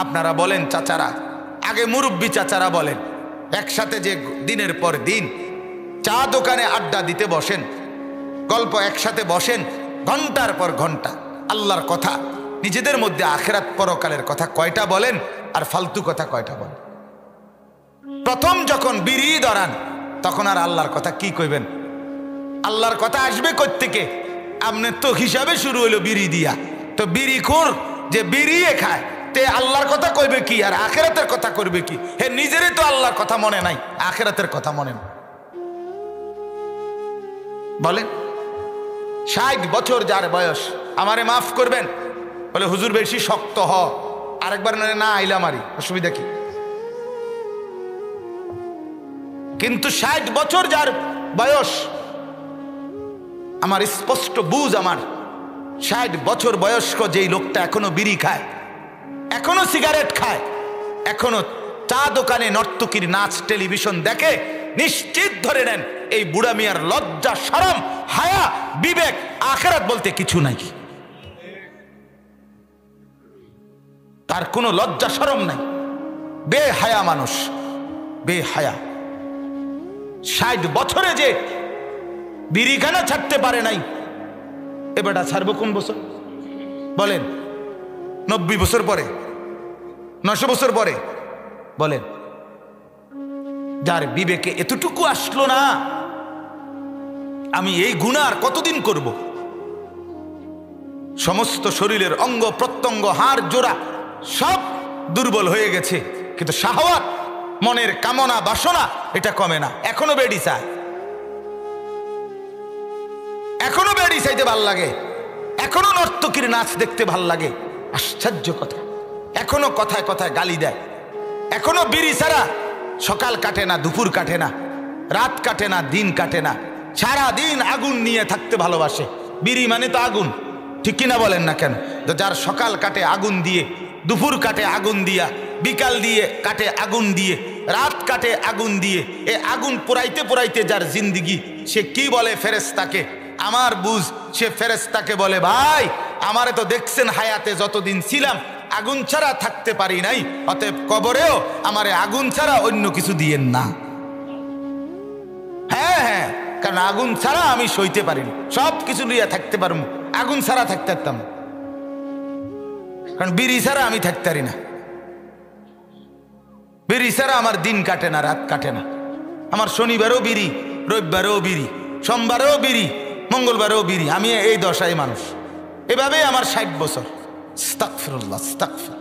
আপনারা বলেন চাচারা, আগে মুরব্বী চাচারা বলেন, একসাথে যে দিনের পর দিন চা দোকানে আড্ডা দিতে বসেন, গল্প একসাথে বসেন, ঘন্টার পর ঘন্টা আল্লাহর কথা, নিজেদের মধ্যে আখিরাত পরকালের কথা কয়টা বলেন আর ফালতু কথা কয়টা বলেন? প্রথম যখন বিড়ি ধরান তখন আর আল্লাহর কথা কি কইবেন? আল্লাহর কথা আসবে কোত্থেকে? আপনি তো হিসাবে শুরু হইলো বিড়ি দিয়া, তো বিড়িখোর যে বিড়ি খায় তে আল্লাহর কথা কইবে কি আর আখিরাতের কথা করবে কি? হে নিজেরই তো আল্লাহর কথা মনে নাই, আখিরাতের কথা মনে নাই। বলেন 60 বছর যার বয়স, আমারে মাফ করবেন, বলে হুজুর বেশি শক্ত হ, আরেকবার না আইলা মারি, অসুবিধা কি? কিন্তু 60 বছর যার বয়স, আমার স্পষ্ট বুঝ, আমার 60 বছর বয়স্ক যেই লোকটা এখনো বিড়ি খায়, এখনো সিগারেট খায়, এখনো চা দোকানে নর্তকীর নাচ টেলিভিশন দেখে, নিশ্চিত ধরে নেন এই বুড়া মিয়ার লজ্জা, শরম, হায়া, বিবেক, আখিরাত বলতে কিছু নাই। তার কোনো লজ্জা শরম নাই, বেহায়া মানুষ, বেহায়া। 60 বছরে যে বিড়িখানা ছাড়তে পারে নাই, এবারটা ছাড়বো কোন বছর? বলেন 90 বছর পরে, 900 বছর পরে? বলেন যার বিবেকে এতটুকু আসলো না, আমি এই গুনাহ কতদিন করব? সমস্ত শরীরের অঙ্গ প্রত্যঙ্গ, হাড় জোড়া সব দুর্বল হয়ে গেছে, কিন্তু শাহওয়াত, মনের কামনা বাসনা এটা কমে না, এখনো বেডি চায়, এখনো বেডি চাইতে ভাল লাগে, এখনো নর্তকীর নাচ দেখতে ভাল লাগে। আশ্চর্য কথা, এখনো কথায় কথায় গালি দেয়, এখনো বিড়ি ছাড়া সকাল কাটে না, দুপুর কাটে না, রাত কাটে না, দিন কাটে না, সারা দিন আগুন নিয়ে থাকতে ভালোবাসে। বিড়ি মানে তো আগুন, ঠিক কিনা বলেন না কেন? তো যার সকাল কাটে আগুন দিয়ে, দুপুর কাটে আগুন দিয়া, বিকাল দিয়ে কাটে আগুন দিয়ে, রাত কাটে আগুন দিয়ে, এ আগুন পোড়াইতে পোড়াইতে যার জিন্দিগি, সে কি বলে ফেরেশতাকে? আমার বুঝ, সে ফেরেশতাকে বলে, ভাই আমারে তো দেখছেন হায়াতে যতদিন ছিলাম আগুন ছাড়া থাকতে পারি নাই, অতএব কবরেও আমারে আগুন ছাড়া অন্য কিছু দিয়েন না। হ্যাঁ হ্যাঁ, কারণ আগুন ছাড়া আমি সইতে পারিনি, সব কিছু নিয়ে থাকতে পারবো, আগুন ছাড়া থাকতে পারতাম, কারণ বিড়ি ছাড়া আমি থাকতে পারি না, বিড়ি ছাড়া আমার দিন কাটে না, রাত কাটে না, আমার শনিবারও বিড়ি, রবিবারও বিড়ি, সোমবারও বিড়ি, মঙ্গলবারও বিড়ি, আমি এই দশায় মানুষ। এভাবে আমার 60 বছর। আস্তাগফিরুল্লাহ, আস্তাগফির।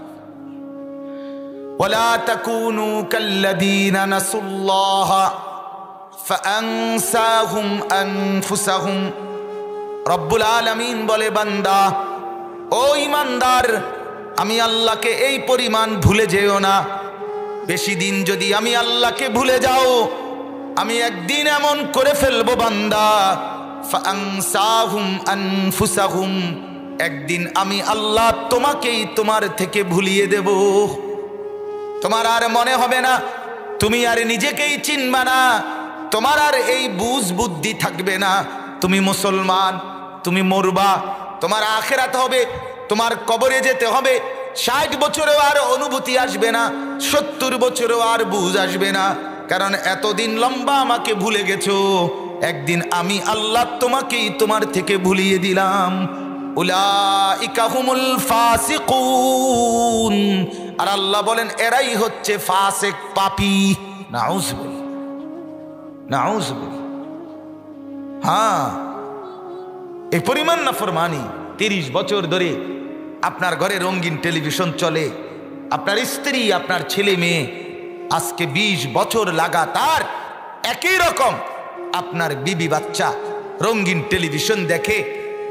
ওয়ালা তাকুনু কাল্লাযীনা নাসুল্লাহ ফাআনসাহুম আনফুসাহুম। রব্বুল আলামিন বলে, বান্দা, ও ঈমানদার, আমি আল্লাহকে এই পরিমাণ ভুলে যেও না। বেশি দিন যদি আমি আল্লাহকে ভুলে যাও, আমি একদিন এমন করে ফেলবো বান্দা, ফাআনসাহুম আনফুসাহুম, একদিন আমি আল্লাহ তোমাকেই তোমার থেকে ভুলিয়ে দেব। তোমার আর মনে হবে না, তুমি আর নিজেকেই চিনবা না, তোমার আর এই বুঝ বুদ্ধি থাকবে না, তুমি মুসলমান, তুমি মরবা, তোমার আখিরাত হবে, তোমার কবরে যেতে হবে। 60 বছরেও আর অনুভূতি আসবে না, 70 বছরেও আর বুঝ আসবে না, কারণ এতদিন লম্বা আমাকে ভুলে গেছো, একদিন আমি আল্লাহ তোমাকেই তোমার থেকে ভুলিয়ে দিলাম। উলাইকা হুমুল ফাসিকুন। আর আল্লাহ বলেন এরাই হচ্ছে ফাসিক, পাপী। নাউজুবিল্লাহ, নাউজুবিল্লাহ। হ্যাঁ, এই পরিমাণ নাফরমানি। 30 বছর ধরে আপনার ঘরে রঙিন টেলিভিশন চলে, আপনার স্ত্রী, আপনার ছেলে মেয়ে আজকে 20 বছর লাগাতার একই রকম আপনার বিবি বাচ্চা রঙিন টেলিভিশন দেখে,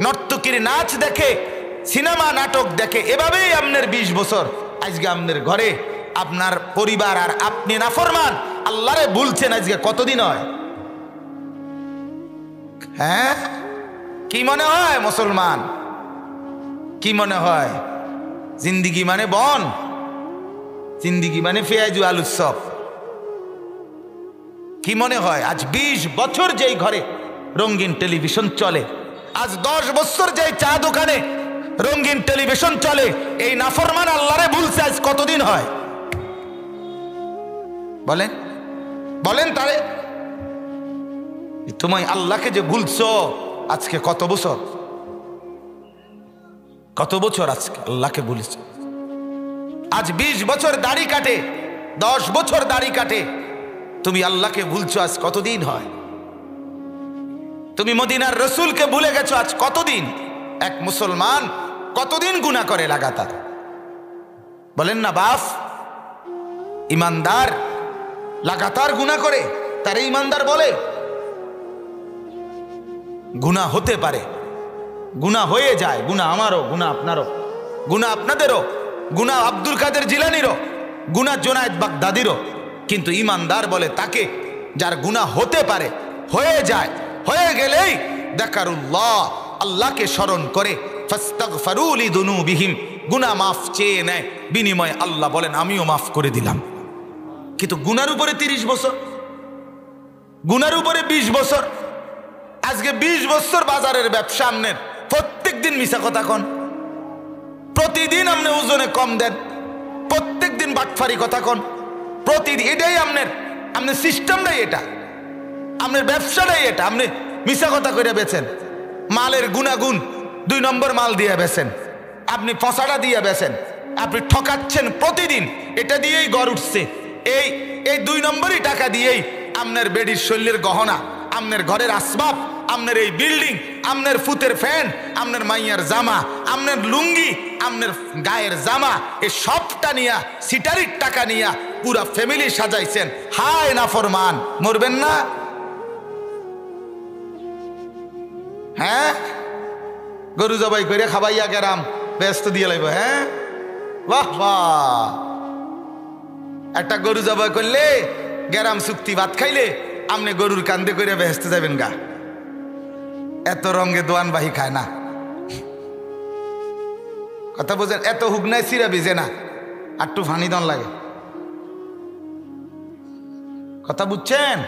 নর্তকীর নাচ দেখে, সিনেমা নাটক দেখে, এভাবেই আপনার 20 বছর। আজকে আপনার ঘরে আপনার পরিবার আর আপনি নাফরমান, আল্লাহরে ভুলছেন, আজকে কতদিন হয়? হ্যাঁ, কি মনে হয় মুসলমান? কি মনে হয়? জিন্দিগি মানে বন, জিন্দিগি মানে পেঁয়াজু আলুর চপ। কি মনে হয়? আজ 20 বছর যেই ঘরে রঙিন টেলিভিশন চলে, আজ 10 বছর যেই চা দোকানে রঙিন টেলিভিশন চলে, এই নাফরমান আল্লাহরে ভুলছে আজ কতদিন হয়? বলেন বলেন তারে, তুমি আল্লাহকে যে ভুলছো আজকে কত বছর, কত বছর আজকে আল্লাহকে ভুলেছ? আজ 20 বছর দাড়ি কাটে, 10 বছর দাড়ি কাটে, তুমি আল্লাহকে ভুলছো আজ কতদিন হয়? তুমি মদিনার রসুলকে ভুলে গেছো আজ কতদিন? এক মুসলমান কতদিন গুনাহ করে লাগাতার? বলেন না বাপ, ইমানদার লাগাতার গুনাহ করে তারে ইমানদার বলে? গুনাহ হতে পারে, গুনাহ হয়ে যায়, গুনাহ আমারও, গুনাহ আপনারও, গুনাহ আপনাদেরও, গুনাহ আব্দুল কাদের জিলানিরও, গুনাহ জুনায়েদ বাগদাদিরও, কিন্তু ইমানদার বলে তাকে যার গুনাহ হতে পারে, হয়ে যায়, হয়ে গেলেই যাকারুল্লাহ, আল্লাহকে স্মরণ করে, ফাস্তাগফিরু লিযুনুবিহিম, গুনাহ মাফ চেয়ে নেয়, বিনিময়ে আল্লাহ বলেন আমিও মাফ করে দিলাম। কিন্তু গুনার উপরে 30 বছর, গুনার উপরে 20 বছর, আজকে 20 বছর বাজারের ব্যবসা আমনের, প্রত্যেক দিন মিছা কথা কন, প্রতিদিন আপনি ওজনে কম দেন, প্রত্যেক দিন বাটফারি কথা কন, প্রতিদিন, এটাই আপনার সিস্টেমটাই এটা, আপনার ব্যবসাটাই এটা, আপনি মিছা কথা করে বেচেন, মালের গুণাগুণ 2 নম্বর মাল দিয়ে বেচেন, আপনি ফসাটা দিয়ে বেচেন, আপনি ঠকাচ্ছেন প্রতিদিন, এটা দিয়েই গড় উঠছে, এই 2 নম্বরই টাকা দিয়েই আপনার বেডির শৈলের গহনা, আপনার ঘরের আসবাব, আপনার এই বিল্ডিং, আপনার ফুতের ফ্যান, আপনার মাইয়ার জামা, আপনার লুঙ্গি, আপনার গায়ের জামা, এই সবটা নিয়া সিটারির টাকা নিয়া পুরা ফ্যামিলি সাজাইছেন। হায় নাফরমান, মরবেন না? হ্যাঁ, গরু জবাই করে খাবাইয়া গেরাম ব্যস্ত দিয়ে লাইব। হ্যাঁ, বাহ বাহ, একটা গরু জবাই করলে গেরাম চুক্তি ভাত খাইলে আপনি গরুর কান্দে করে ব্যস্ত যাবেন গা। এত রঙে দোয়ান বাহি খায় না, কথা বোঝেন? এত হুগনায় সিরা ভিজে না, আটটু ফানি দন লাগে, কথা বুঝছেন?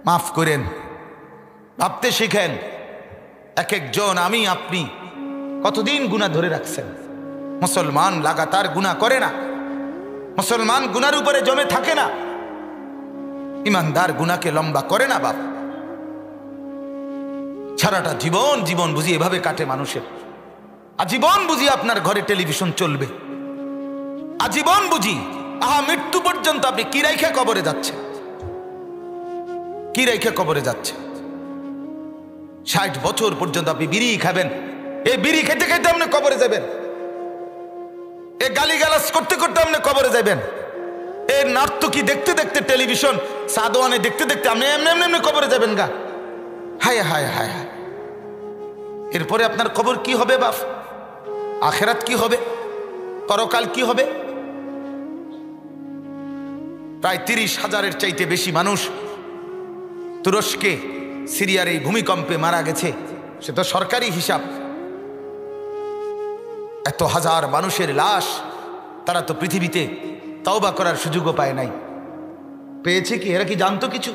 মাফ করেন, ভাবতে শিখেন। এক একজন, আমি আপনি কতদিন গুনাহ ধরে রাখছেন? মুসলমান লাগাতার গুনাহ করে না, মুসলমান গুনার উপরে জমে থাকে না, ইমানদার গুনাহকে লম্বা করে না বাপ। সারাটা জীবন বুঝি এভাবে কাটে মানুষের, আজীবন বুঝি আপনার ঘরে টেলিভিশন চলবে, আজীবন বুঝি আহা মৃত্যু পর্যন্ত আপনি কি রাইখা কবরে যাচ্ছে, কি রাইখা কবরে যাচ্ছে? 60 বছর পর্যন্ত আপনি বিড়ি খাবেন, এই বিড়ি খেতে খেতে আপনি কবরে যাবেন, এই গালিগালাজ করতে করতে আপনি কবরে যাবেন, এই নাট্যকি দেখতে দেখতে, টেলিভিশন সাদওয়ানে দেখতে দেখতে আপনি এমনি এমনি কবরে যাবেন গা। হায় হায় হায় হায়, এরপরে আপনার কবর কি হবে বাপ? আখেরাত কি হবে? পরকাল কি হবে? প্রায় 30,000-এর চাইতে বেশি মানুষ তুরস্কে সিরিয়ার এই ভূমিকম্পে মারা গেছে, সে তো সরকারি হিসাব। এত হাজার মানুষের লাশ, তারা তো পৃথিবীতে তওবা করার সুযোগও পায় নাই। পেয়েছে কি? এরা কি জানতো কিছু?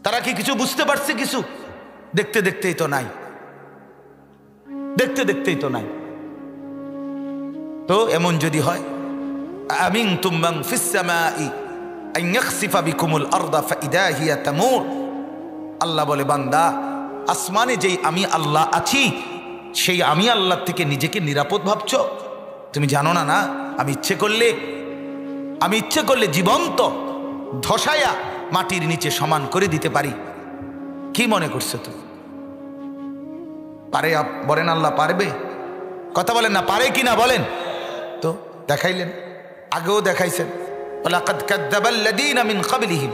তারা কি কিছু বুঝতে পারছে কিছু? দেখতে দেখতেই তো নাই, দেখতে দেখতেই তো নাই। তো এমন যদি হয়, আমিনতুম মান ফিস সামাই আন ইয়াখসিফা বিকুমুল আরদা ফাইদা হিয়া তামুর, আল্লাহ বলে বান্দা, আসমানে যেই আমি আল্লাহ আছি, সেই আমি আল্লাহ থেকে নিজেকে নিরাপদ ভাবছো? তুমি জানো না? না, আমি ইচ্ছে করলে জীবন্ত ধসায়া মাটির নিচে সমান করে দিতে পারি। কি মনে করছো তুমি? পারে? বলেন আল্লাহ পারবে? কথা বলেন না, পারে কি না বলেন তো? দেখাইলেন, আগেও দেখাইছেন, ওয়ালাকাদ কাযযাবাল্লাযীনা মিন ক্বাবলিহিম,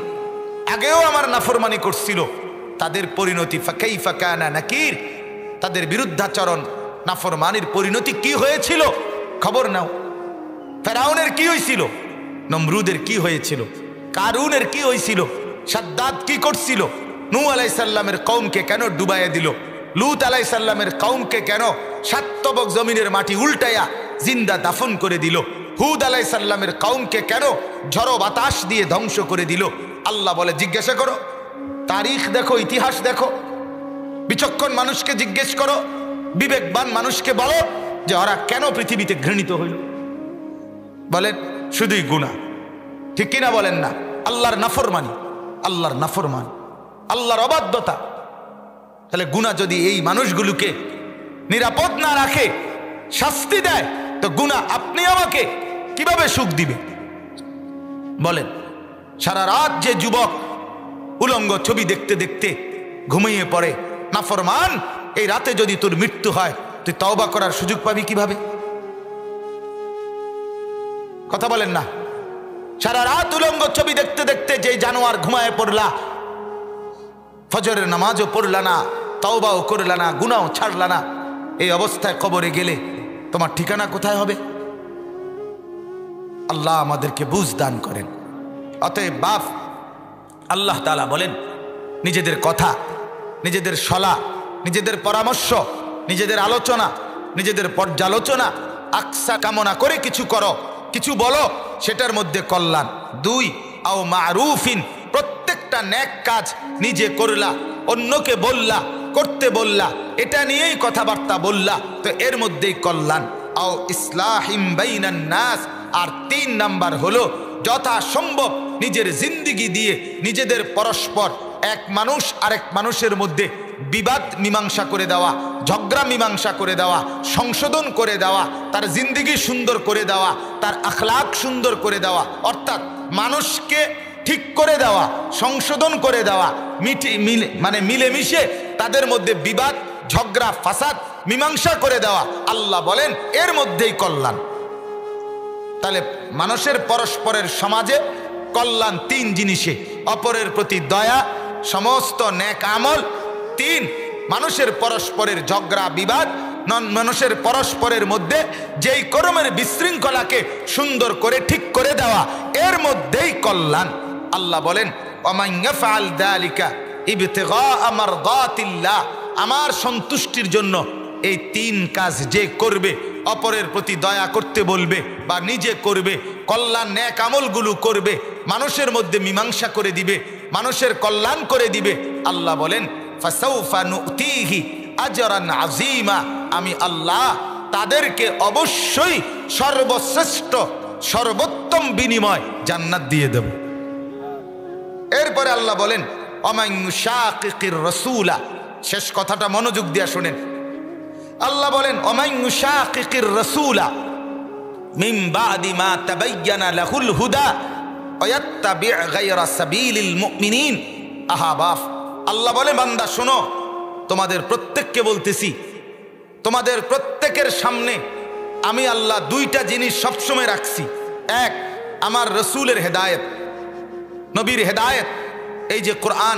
আগেও আমার নাফরমানি করছিল, তাদের পরিণতি ফাকাইফা কানা নাকির, তাদের বিরুদ্ধাচরণ নাফরমানির পরিণতি কি হয়েছিল খবর নাও। ফেরাউনের কি হয়েছিল, নমরুদের কি হয়েছিল, কারুনের কি হয়েছিল, সাদ্দাত কি করছিল, নূহ আলাইহিস সালামের কওমকে কেন ডুবাইয়া দিল, লূত আলাইহিস সালামের কওমকে কেন 7 তবক জমিনের মাটি উল্টায়া জিন্দা দাফন করে দিল, হুদ আলাইহিস সালামের কওমকে কেন ঝড়ো বাতাস দিয়ে ধ্বংস করে দিল। আল্লাহ বলে জিজ্ঞাসা করো, তারিখ দেখো, ইতিহাস দেখো, বিচক্ষণ মানুষকে জিজ্ঞেস করো, বিবেকবান মানুষকে বলো যে ওরা কেন পৃথিবীতে ঘৃণিত হইল, বলেন শুধুই গুনাহ, ঠিক কিনা বলেন না? আল্লাহর নাফরমানি, আল্লাহর নাফরমানি, আল্লাহর অবাধ্যতা। তাহলে গুনাহ যদি এই মানুষগুলোকে নিরাপদ না রাখে, শাস্তি দেয়, তো গুনাহ আপনি আমাকে কিভাবে সুখ দিবে বলেন? সারা রাত যে যুবক উলঙ্গ ছবি দেখতে দেখতে ঘুমিয়ে পড়ে, নাফরমান, এই রাতে যদি তোর মৃত্যু হয়, তুই তওবা করার সুযোগ পাবি কিভাবে? কথা বলেন না? সারা রাত উলঙ্গ ছবি দেখতে দেখতে যে জানোয়ার ঘুমায় পড়লা, ফজরের নামাজও পড়লা না, তওবাও করলা না, গুনাহও ছাড়লা না, এই অবস্থায় কবরে গেলে তোমার ঠিকানা কোথায় হবে? আল্লাহ আমাদেরকে বুঝ দান করেন। অতএব বাপ, আল্লাহ তাআলা বলেন, নিজেদের কথা, নিজেদের সলা, নিজেদের পরামর্শ, নিজেদের আলোচনা, নিজেদের পর্যালোচনা আকসা কামনা করে কিছু করো, কিছু বলো, সেটার মধ্যে কল্যাণ। 2 আও মারুফিন, প্রত্যেকটা নেক কাজ নিজে করলা, অন্যকে বললা, করতে বললা, এটা নিয়েই কথাবার্তা বললা, তো এর মধ্যেই কল্যাণ। আও ইসলাহিম বাইনান নাস, আর 3 নাম্বার হলো যথাসম্ভব নিজের জিন্দিগি দিয়ে নিজেদের পরস্পর, এক মানুষ আরেক মানুষের মধ্যে বিবাদ মীমাংসা করে দেওয়া, ঝগড়া মীমাংসা করে দেওয়া, সংশোধন করে দেওয়া, তার জিন্দিগি সুন্দর করে দেওয়া, তার আখলাক সুন্দর করে দেওয়া, অর্থাৎ মানুষকে ঠিক করে দেওয়া, সংশোধন করে দেওয়া, মিলেমিশে তাদের মধ্যে বিবাদ, ঝগড়া, ফাসাদ মীমাংসা করে দেওয়া। আল্লাহ বলেন এর মধ্যেই কল্যাণ। তাহলে মানুষের পরস্পরের সমাজে কল্যাণ 3 জিনিসে: অপরের প্রতি দয়া, সমস্ত নেক আমল। 3, মানুষের পরস্পরের ঝগড়া বিবাদ, মানুষের পরস্পরের মধ্যে যেই কর্মের বিশৃঙ্খলাকে সুন্দর করে ঠিক করে দেওয়া, এর মধ্যেই কল্যাণ। আল্লাহ বলেন ওমান ইয়াফআল যালিকা ইবতিগাআ মারদাতিল্লাহ, আমার সন্তুষ্টির জন্য এই 3 কাজ যে করবে, অপরের প্রতি দয়া করতে বলবে বা নিজে করবে, কল্যাণ নেক আমলগুলো করবে, মানুষের মধ্যে মীমাংসা করে দিবে, মানুষের কল্যাণ করে দিবে, আল্লাহ বলেন ফাসাউফা নুতিহি আজরান আযীমা, আমি আল্লাহ তাদেরকে অবশ্যই সর্বশ্রেষ্ঠ সর্বোত্তম বিনিময় জান্নাত দিয়ে দেব। এরপরে আল্লাহ বলেন ওমান ইউশাকিকির রাসূলা, শেষ কথাটা মনোযোগ দিয়ে শুনেন। আল্লাহ বলেন ওমান ইউশাকিকির রাসূলা মিন বাদি মা তাবায়্যানা লাহুল হুদা ওয়া ইয়াত্তাবি' গায়রা সাবিলিল মুমিনিন। আহা বাপ, আল্লাহ বলে বান্দা শোনো, তোমাদের প্রত্যেককে বলতেছি, তোমাদের প্রত্যেকের সামনে আমি আল্লাহ 2টা জিনিস সবসময় রাখছি। 1, আমার রসুলের হেদায়েত, নবীর হেদায়েত, এই যে কোরআন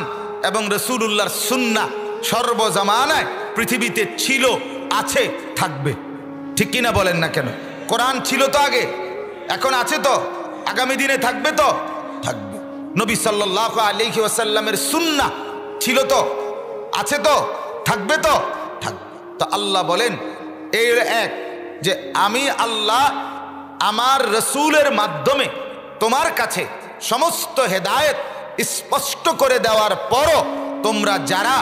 এবং রসুলুল্লাহর সুন্নাহ সর্বজামানায় পৃথিবীতে ছিল, আছে, থাকবে। ঠিক কিনা বলেন না কেন? কোরআন ছিল তো আগে, এখন আছে তো, আগামী দিনে থাকবে তো, থাকবে। নবী সাল্লাল্লাহু আলাইহি ওয়াসাল্লামের সুন্নাহ ছিল তো, আছে তো, থাকবে তো, থাকবে। তো আল্লাহ বলেন এর এক, যে আমি আল্লাহ আমার রসুলের মাধ্যমে তোমার কাছে সমস্ত হেদায়েত স্পষ্ট করে দেওয়ার পরও তোমরা যারা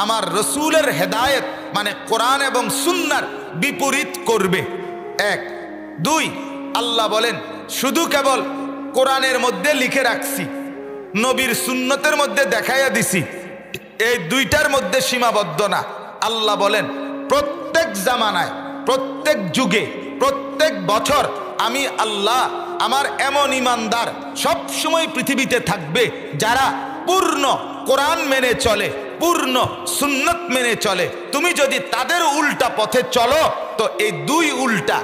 আমার রসুলের হেদায়েত মানে কোরআন এবং সুন্নাহর বিপরীত করবে। 1, 2, আল্লাহ বলেন শুধু কেবল কোরআনের মধ্যে লিখে রাখছি, নবীর সুন্নতের মধ্যে দেখাইয়া দিছি, এই 2টার মধ্যে সীমাবদ্ধ না। আল্লাহ বলেন প্রত্যেক জামানায়, প্রত্যেক যুগে, প্রত্যেক বছর আমি আল্লাহ আমার এমন ইমানদার সব সময় পৃথিবীতে থাকবে যারা পূর্ণ কোরআন মেনে চলে, পূর্ণ সুন্নত মেনে চলে। তুমি যদি তাদের উল্টা পথে চলো তো এই 2 উল্টা,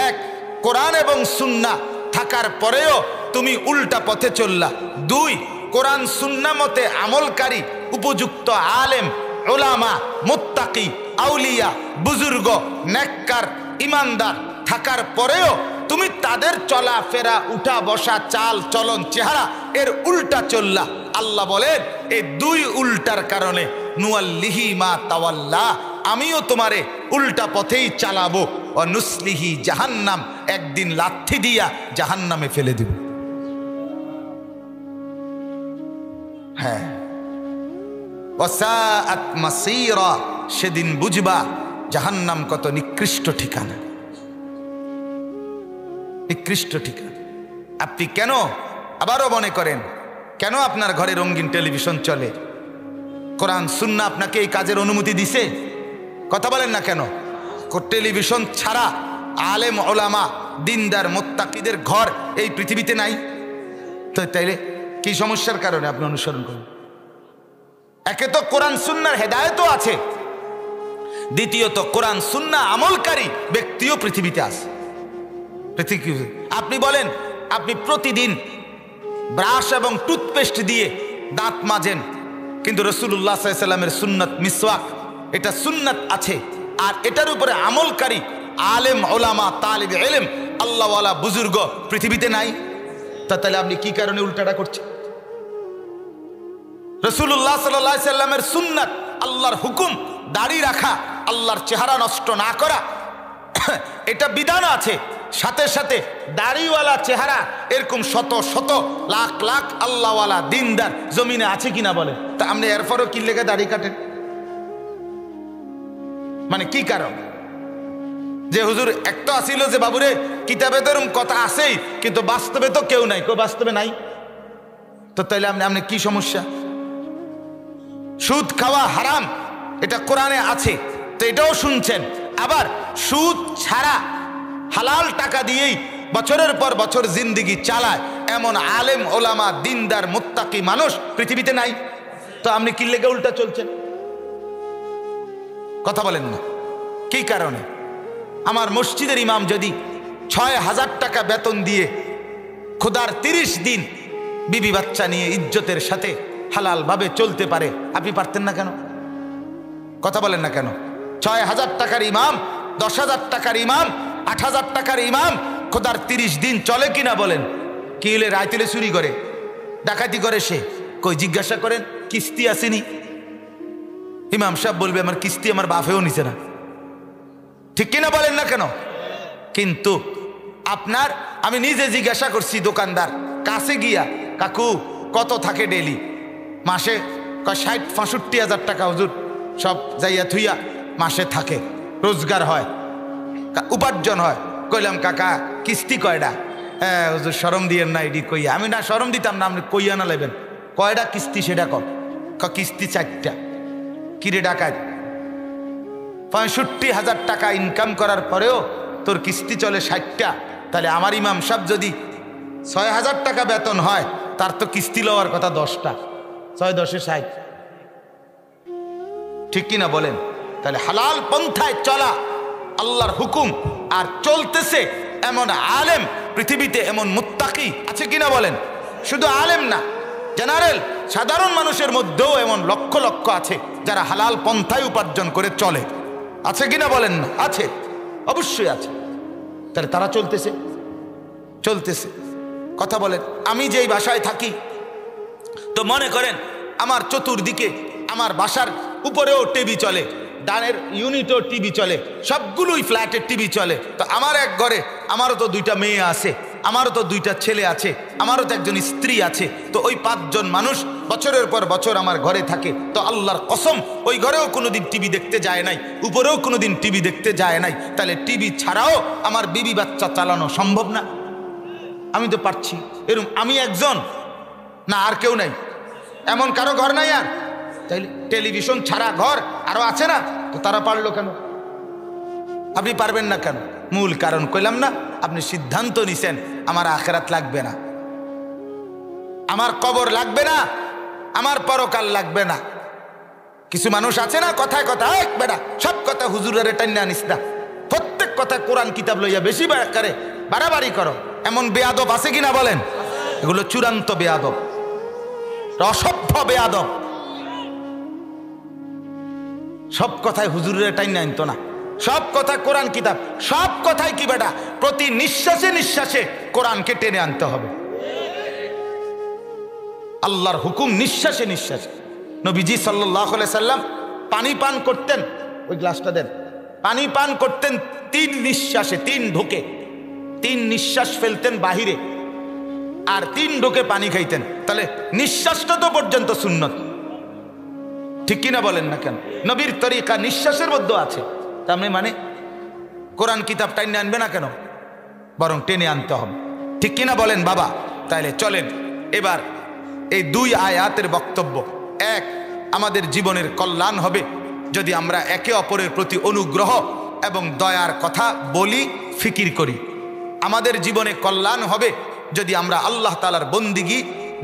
1 কোরআন এবং সুন্নাহ থাকার পরেও তুমি উল্টা পথে চললা, 2 কোরআন সুন্নাহ মতে আমলকারী উপযুক্ত আলেম, উলামা, মুত্তাকি, আউলিয়া, বুজুর্গ, নেককার, ইমানদার থাকার পরেও তুমি তাদের চলাফেরা, উঠা বসা, চাল চলন, চেহারা এর উল্টা চললা। আল্লাহ বলেন এই 2 উল্টার কারণে নুয়াল্লিহি মা তাওয়াল্লা, আমিও তোমারে উল্টা পথেই চালাবো, ও নুসলিহি জাহান্নাম, একদিন লাথি দিয়া জাহান্নামে ফেলে দিব। হ্যাঁ, ওয়াসাআত মাসীরা, সেদিন বুঝবা জাহান্নাম কত নিকৃষ্ট ঠিকানা, নিকৃষ্ট ঠিকানা। আপনি কেন আবারও মনে করেন কেন আপনার ঘরে রঙিন টেলিভিশন চলে? কোরআন সুন্নাহ আপনাকে এই কাজের অনুমতি দিছে? কথা বলেন না কেন? টেলিভিশন ছাড়া আলেম ওলামা দিনদার মুত্তাকিদের ঘর এই পৃথিবীতে নাই। তো তাইলে কি সমস্যার কারণে আপনি অনুসরণ করেন? একে তো কোরআন সুন্নাহর হেদায়েতও আছে, দ্বিতীয়ত কোরআন সুন্নাহ আমলকারী ব্যক্তিও পৃথিবীতে আছে। আপনি বলেন আপনি প্রতিদিন ব্রাশ এবং টুথপেস্ট দিয়ে দাঁত মাজেন, কিন্তু রাসূলুল্লাহ সাল্লাল্লাহু আলাইহি ওয়াসাল্লামের সুন্নাত মিসওয়াক, এটা সুন্নাত আছে, আর এটার উপরে আমলকারী আলেম ওলামা তালিব ইলম আল্লাহওয়ালা বুজুর্গ পৃথিবীতে নাই। তাহলে আপনি কি কারণে উল্টাটা করছেন? রাসূলুল্লাহ সাল্লাল্লাহু আলাইহি ওয়াসাল্লামের সুন্নাত, আল্লাহর হুকুম, দাড়ি রাখা, আল্লাহর চেহারা নষ্ট না করা, এটা বিধান আছে। সাথে সাথে দাড়িওয়ালা চেহারা এরকম শত শত লাখ লাখ আল্লাহওয়ালা দিনদার জমিনে আছে কিনা বলে? তা আপনি এরপরও কি লেগে দাড়ি কাটেন? মানে কি কারণ? যে হুজুর একটা আসিল যে বাবুরে কিতাবে তো এরকম কথা আছেই, কিন্তু বাস্তবে তো কেউ নাই, কেউ বাস্তবে নাই। তো তাইলে আপনি কি সমস্যা? সুদ খাওয়া হারাম, এটা কোরআনে আছে, তো এটাও শুনছেন। আবার সুদ ছাড়া হালাল টাকা দিয়েই বছরের পর বছর জিন্দিগি চালায় এমন আলেম ওলামা দিনদার মুত্তাকি মানুষ পৃথিবীতে নাই। তো আপনি কি লেগে উল্টা চলছেন? কথা বলেন না কি কারণে? আমার মসজিদের ইমাম যদি ৬,০০০ টাকা বেতন দিয়ে খোদার ৩০ দিন বিবি বাচ্চা নিয়ে ইজ্জতের সাথে হালাল ভাবে চলতে পারে, আপনি পারতেন না কেন? কথা বলেন না কেন? ৬,০০০ টাকার ইমাম, ১০,০০০ টাকার ইমাম, ৮,০০০ টাকার ইমাম খোদার ৩০ দিন চলে কিনা বলেন? কি হলে রাইতেলে চুরি করে, ডাকাতি করে, সে কই জিজ্ঞাসা করেন কিস্তি আসেনি? ইমাম সাহেব বলবে আমার কিস্তি আমার বাপেও নিছে না, ঠিক কিনা বলেন না কেন? কিন্তু আপনার, আমি নিজে জিজ্ঞাসা করছি দোকানদার কাছে গিয়া, কাকু কত থাকে ডেলি? মাসে ৬০-৬৫,০০০ টাকা হুজুর, সব যাইয়া থুইয়া মাসে থাকে, রোজগার হয়, উপার্জন হয়। কইলাম কাকা কিস্তি কয়টা? হ্যাঁ হুজুর শরম দিয়েন না এডি কইয়া। আমি না শরম দিতাম না, আপনি কইয়া না লেবেন কয়টা কিস্তি সেটা কম। কিস্তি ৪টা। কিরে ডাকাত, ৬৫,০০০ টাকা ইনকাম করার পরেও তোর কিস্তি চলে ৬০টা, তাহলে আমার ইমাম সাহেব যদি ৬,০০০ টাকা বেতন হয়, তার তো কিস্তি লওয়ার কথা 10টা, ৬-১০-৬০, ঠিক কিনা বলেন? তাহলে হালাল পন্থায় চলা আল্লাহর হুকুম, আর চলতেছে এমন আলেম পৃথিবীতে, এমন মুত্তাকি আছে কিনা বলেন? শুধু আলেম না, জেনারেল সাধারণ মানুষের মধ্যেও এমন লক্ষ লক্ষ আছে যারা হালাল পন্থায় উপার্জন করে চলে, আছে কিনা বলেন না? আছে, অবশ্যই আছে। তাহলে তারা চলতেছে, চলতেছে। কথা বলেন, আমি যেই বাসায় থাকি, তো মনে করেন আমার চতুর্দিকে আমার বাসার উপরেও টিভি চলে, ডানের ইউনিটও টিভি চলে, সবগুলোই ফ্ল্যাটের টিভি চলে। তো আমার এক ঘরে আমারও তো 2টা মেয়ে আছে, আমারও তো 2টা ছেলে আছে, আমারও তো একজন স্ত্রী আছে। তো ওই 5 জন মানুষ বছরের পর বছর আমার ঘরে থাকে। তো আল্লাহর কসম ওই ঘরেও কোনোদিন টিভি দেখতে যায় নাই, উপরেও কোনোদিন টিভি দেখতে যায় নাই। তাহলে টিভি ছাড়াও আমার বিবি বাচ্চা চালানো সম্ভব না? আমি তো পারছি। এরকম আমি একজন না, আর কেউ নাই? এমন কারো ঘর নাই? আর তাইলে টেলিভিশন ছাড়া ঘর আরো আছে না? তো তারা পারলো কেন? আপনি পারবেন না কেন? মূল কারণ কইলাম না, আপনি সিদ্ধান্ত নিছেন আমার আখিরাত লাগবে না, আমার কবর লাগবে না, আমার পরকাল লাগবে না। কিছু মানুষ আছে না কথায় কথায় এক বেটা সব কথা হুজুরের টাইনা আনিস না, প্রত্যেক কথা কোরআন কিতাব লইয়া বেশি করে বাড়াবাড়ি করো, এমন বেয়াদব আছে কিনা বলেন? এগুলো চূড়ান্ত বেয়াদব, অসভ্য বেয়াদব। সব কথায় হুজুরের টাইনা আনতো না, সব কথা কোরআন কিতাব, সব কথায় কি বেটা প্রতি নিঃশ্বাসে নিঃশ্বাসে কোরআনকে টেনে আনতে হবে। আল্লাহর হুকুম নিঃশ্বাসে নিঃশ্বাসে। নবীজি সাল্লাল্লাহু আলাইহি সাল্লাম পানি পান করতেন, ওই গ্লাসটা দেন, পানি পান করতেন 3 নিঃশ্বাসে, 3 ঢোকে, 3 নিঃশ্বাস ফেলতেন বাহিরে, আর 3 ঢোকে পানি খাইতেন। তাহলে নিঃশ্বাসটা তো পর্যন্ত সুন্নত, ঠিক কিনা বলেন না কেন? নবীর তরিকা নিঃশ্বাসের মধ্যে আছে। তার মানে কোরআন কিতাব টাইনে আনবে না কেন, বরং টেনে আনতে হবে, ঠিক কিনা বলেন বাবা? তাইলে চলেন এবার এই দুই আয়াতের বক্তব্য। এক, আমাদের জীবনের কল্যাণ হবে যদি আমরা একে অপরের প্রতি অনুগ্রহ এবং দয়ার কথা বলি, ফিকির করি। আমাদের জীবনে কল্যাণ হবে যদি আমরা আল্লাহ তাআলার বন্দিগি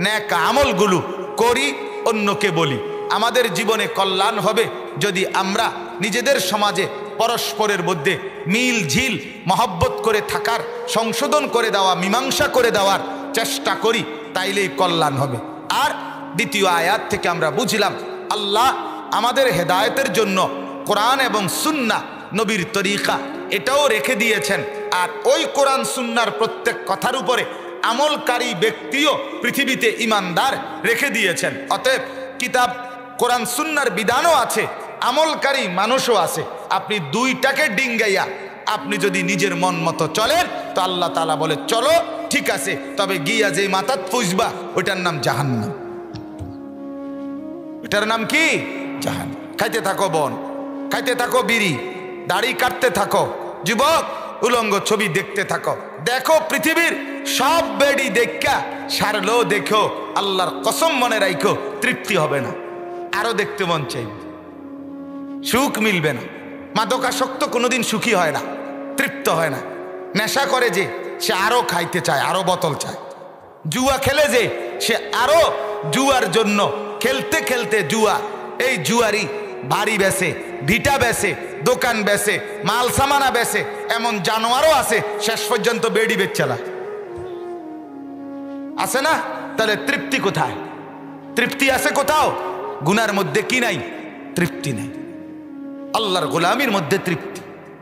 নেক আমলগুলো করি, অন্যকে বলি। আমাদের জীবনে কল্যাণ হবে যদি আমরা নিজেদের সমাজে পরস্পরের মধ্যে মিল ঝিল মহব্বত করে থাকার, সংশোধন করে দেওয়া, মীমাংসা করে দেওয়ার চেষ্টা করি, তাইলেই কল্যাণ হবে। আর দ্বিতীয় আয়াত থেকে আমরা বুঝলাম আল্লাহ আমাদের হেদায়েতের জন্য কোরআন এবং সুন্নাহ, নবীর তরিকা এটাও রেখে দিয়েছেন। আর ওই কোরআন সুন্নাহর প্রত্যেক কথার উপরে আমলকারী ব্যক্তিও পৃথিবীতে ইমানদার রেখে দিয়েছেন। অতএব কিতাব কোরআন সুন্নাহর বিধানও আছে, আমলকারী মানুষও আছে। আপনি দুইটাকে ডিঙ্গাইয়া আপনি যদি নিজের মন মতো চলেন তো আল্লাহ তাআলা বলে চলো ঠিক আছে, তবে গিয়া যে মাথাত ফুসবা ওইটার নাম জাহান্নাম। ওইটার নাম কি? জাহান্নাম। খাইতে থাকো বন, খাইতে থাকো বিড়ি, দাড়ি কাটতে থাকো, যুবক উলঙ্গ ছবি দেখতে থাকো। দেখো পৃথিবীর সব বেডি দেখা সারলো, দেখো আল্লাহর কসম মনে রাখো তৃপ্তি হবে না, আরো দেখতে মন চাইবে, সুখ মিলবে না। মাদকাসক্ত কোনোদিন সুখী হয় না, তৃপ্ত হয় না। নেশা করে যে সে আরো খাইতে চায়, আরো বোতল চায়। জুয়া খেলে যে সে আরো জুয়ার জন্য খেলতে খেলতে জুয়া, এই জুয়ারি বাড়ি বেচে, ভিটা বেচে, দোকান বেচে, মাল সামানা বেচে, এমন জানোয়ারও আছে শেষ পর্যন্ত বেডি বেচালা আছে না? তাহলে তৃপ্তি কোথায়? তৃপ্তি আছে কোথাও? গুনার মধ্যে কি নাই? তৃপ্তি নেই, আল্লাহর গোলামির মধ্যে তৃপ্তি।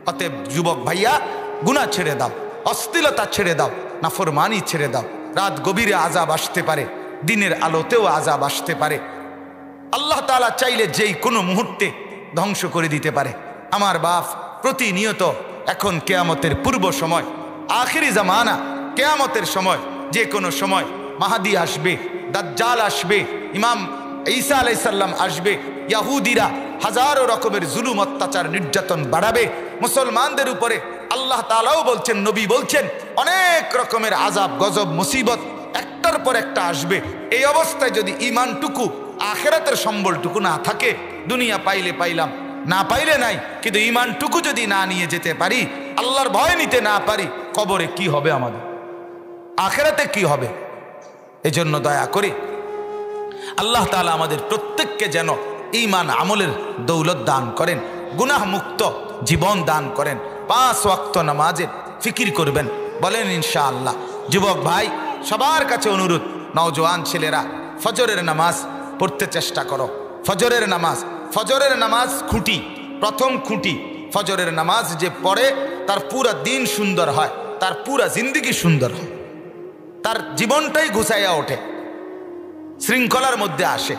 অতএব যুবক ভাইয়া, গুনাহ ছেড়ে দাও, অশ্লীলতা ছেড়ে দাও, নাফরমানি ছেড়ে দাও। রাত গভীরে আযাব আসতে পারে, দিনের আলোতেও আযাব আসতে পারে। আল্লাহ তাআলা চাইলে যেই কোনো মুহূর্তে ধ্বংস করে দিতে পারে। আমার বাপ, প্রতিনিয়ত এখন কিয়ামতের পূর্ব সময়, আখিরি জামানা, কিয়ামতের সময়, যে কোনো সময় মাহাদি আসবে, দাজ্জাল আসবে, ইমাম ঈসা আলাইহিস সালাম আসবে, ইহুদিরা হাজারো রকমের জুলুম, অত্যাচার, নির্যাতন বাড়াবে মুসলমানদের উপরে। আল্লাহ তাআলাও বলছেন, নবী বলছেন, অনেক রকমের আযাব, গজব, মুসিবত একটার পর একটা আসবে। এই অবস্থায় যদি ঈমানটুকু, আখিরাতের সম্বলটুকু না থাকে, দুনিয়া পাইলে পাইলাম, না পাইলে নাই, কিন্তু ঈমানটুকু যদি না নিয়ে যেতে পারি, আল্লাহর ভয় নিতে না পারি, কবরে কি হবে আমাদের, আখিরাতে কি হবে? এজন্য দয়া করে আল্লাহ তাআলা আমাদের প্রত্যেককে যেন ঈমান আমলের দৌলত দান করেন, গুনাহ মুক্ত জীবন দান করেন। 5 ওয়াক্ত নামাজের ফিকির করবেন, বলেন ইনশাআল্লাহ। যুবক ভাই, সবার কাছে অনুরোধ, নওজোয়ান ছেলেরা ফজরের নামাজ পড়তে চেষ্টা করো। ফজরের নামাজ, ফজরের নামাজ খুঁটি, প্রথম খুঁটি। ফজরের নামাজ যে পড়ে তার পুরা দিন সুন্দর হয়, তার পুরা জিন্দেগি সুন্দর হয়, তার জীবনটাই গুছাইয়া ওঠে, শৃঙ্খলার মধ্যে আসে।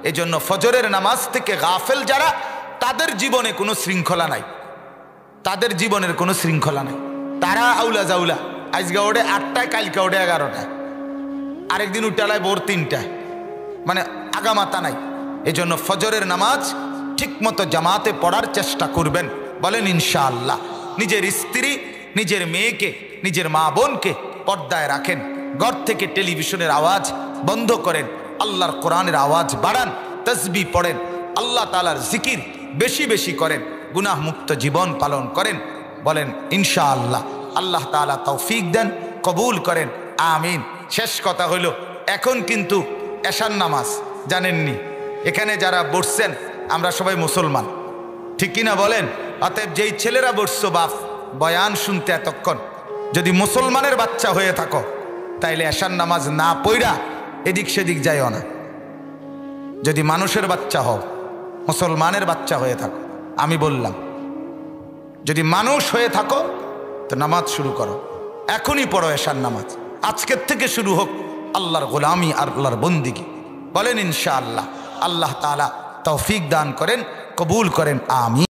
এজন্য ফজরের নামাজ থেকে গাফেল যারা, তাদের জীবনে কোনো শৃঙ্খলা নাই, তাদের জীবনের কোনো শৃঙ্খলা নাই। তারা আউলা জাউলা, আজকে ওঠে 8টায়, কালকে ওঠে 11টায়, আরেকদিন উঠালায় ভোর 3টায়, মানে আগামাতা নাই। এজন্য ফজরের নামাজ ঠিক মতো জামাতে পড়ার চেষ্টা করবেন, বলেন ইনশাআল্লাহ। নিজের স্ত্রী, নিজের মেয়েকে, নিজের মা বোনকে পর্দায় রাখেন। ঘর থেকে টেলিভিশনের আওয়াজ বন্ধ করেন, আল্লাহর কোরআনের আওয়াজ বাড়ান, তাসবিহ পড়েন, আল্লাহ তাআলার জিকির বেশি বেশি করেন, গুনাহ মুক্ত জীবন পালন করেন, বলেন ইনশাআল্লাহ। আল্লাহ তাআলা তৌফিক দেন, কবুল করেন, আমিন। শেষ কথা হলো, এখন কিন্তু এশার নামাজ, জানেননি? এখানে যারা বসছেন আমরা সবাই মুসলমান, ঠিক কিনা বলেন? অতএব যেই ছেলেরা বসছো বাপ, বয়ান শুনতে এতক্ষণ, যদি মুসলমানের বাচ্চা হয়ে থাকো, তাইলে এশার নামাজ না পড়া এদিক সেদিক যাইও না। যদি মানুষের বাচ্চা হও, মুসলমানের বাচ্চা হয়ে থাকো, আমি বললাম, যদি মানুষ হয়ে থাকো তো নামাজ শুরু করো, এখনই পড়ো এশার নামাজ, আজকের থেকে শুরু হোক আল্লাহর গোলামি আর আল্লাহর বন্দিগি, বলেন ইনশাআল্লাহ। আল্লাহ তাআলা তৌফিক দান করেন, কবুল করেন, আমিন।